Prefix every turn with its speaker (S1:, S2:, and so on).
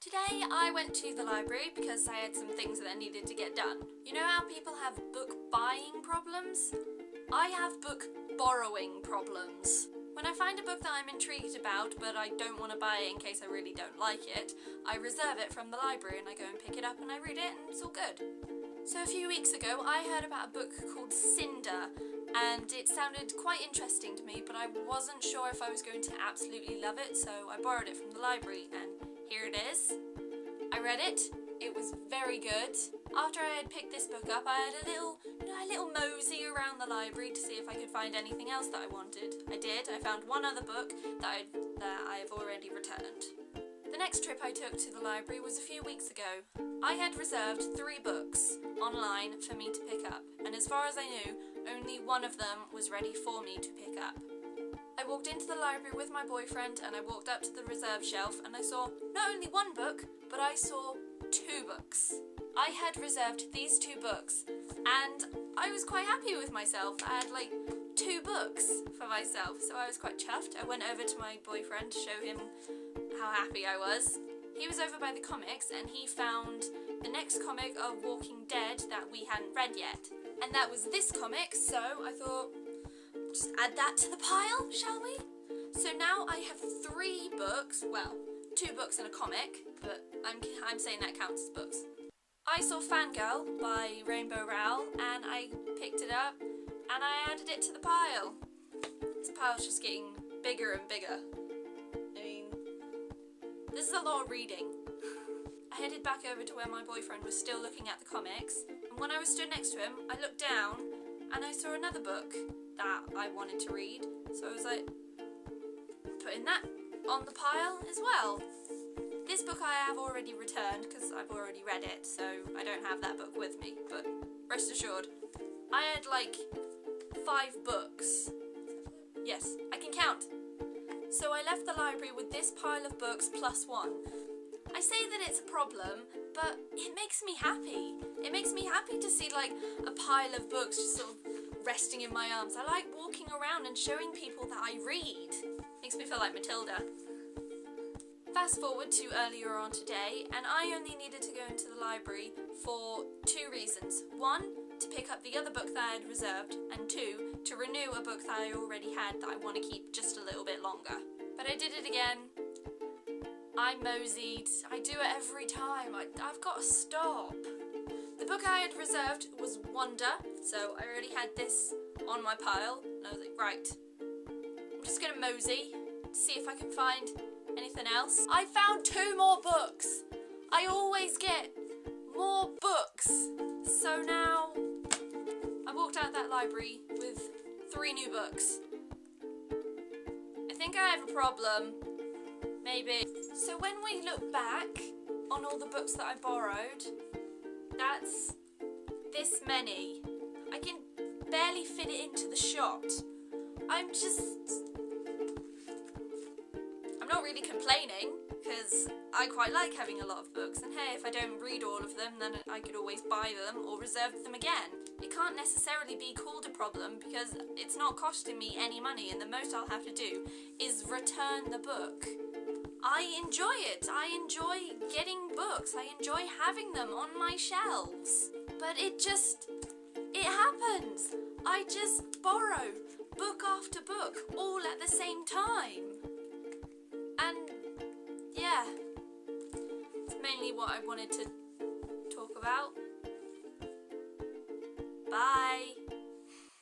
S1: Today I went to the library because I had some things that I needed to get done. You know how people have book buying problems? I have book borrowing problems. When I find a book that I'm intrigued about but I don't want to buy it in case I really don't like it, I reserve it from the library and I go and pick it up and I read it and it's all good. So a few weeks ago I heard about a book called Cinder and it sounded quite interesting to me, but I wasn't sure if I was going to absolutely love it, so I borrowed it from the library and here it is. I read it. It was very good. After I had picked this book up, I had a little mosey around the library to see if I could find anything else that I wanted. I did. I found one other book that I have already returned. The next trip I took to the library was a few weeks ago. I had reserved 3 books online for me to pick up, and as far as I knew, only one of them was ready for me to pick up. I walked into the library with my boyfriend and I walked up to the reserve shelf and I saw not only one book, but I saw 2 books. I had reserved these 2 books and I was quite happy with myself. I had 2 books for myself, so I was quite chuffed. I went over to my boyfriend to show him how happy I was. He was over by the comics and he found the next comic of Walking Dead that we hadn't read yet. And that was this comic, so I thought, just add that to the pile, shall we? So now I have 3 books, well, 2 books and a comic, but I'm saying that counts as books. I saw Fangirl by Rainbow Rowell and I picked it up and I added it to the pile. This pile's just getting bigger and bigger. I mean, this is a lot of reading. I headed back over to where my boyfriend was still looking at the comics, and when I was stood next to him, I looked down and I saw another book that I wanted to read, so I was like, putting that on the pile as well. This book I have already returned because I've already read it, so I don't have that book with me, but rest assured, I had 5 books. Yes, I can count. So I left the library with this pile of books plus 1. I say that it's a problem, but it makes me happy. It makes me happy to see a pile of books just sort of resting in my arms. I like walking around and showing people that I read. Makes me feel like Matilda. Fast forward to earlier on today, and I only needed to go into the library for 2 reasons. 1, to pick up the other book that I had reserved, and 2, to renew a book that I already had that I want to keep just a little bit longer. But I did it again. I moseyed. I do it every time. I've got to stop. The book I had reserved was Wonder, so I already had this on my pile, and I was like, right, I'm just going to mosey to see if I can find anything else. I found 2 more books. I always get more books. So now I walked out of that library with 3 new books. I think I have a problem. Maybe. So when we look back on all the books that I borrowed, that's this many. I can barely fit it into the shot. I'm not really complaining, because I quite like having a lot of books, and hey, if I don't read all of them, then I could always buy them or reserve them again. It can't necessarily be called a problem because it's not costing me any money, and the most I'll have to do is return the book. I enjoy it. I enjoy getting books. I enjoy having them on my shelves. But it happens. I just borrow book after book all at the same time. And yeah, it's mainly what I wanted to talk about.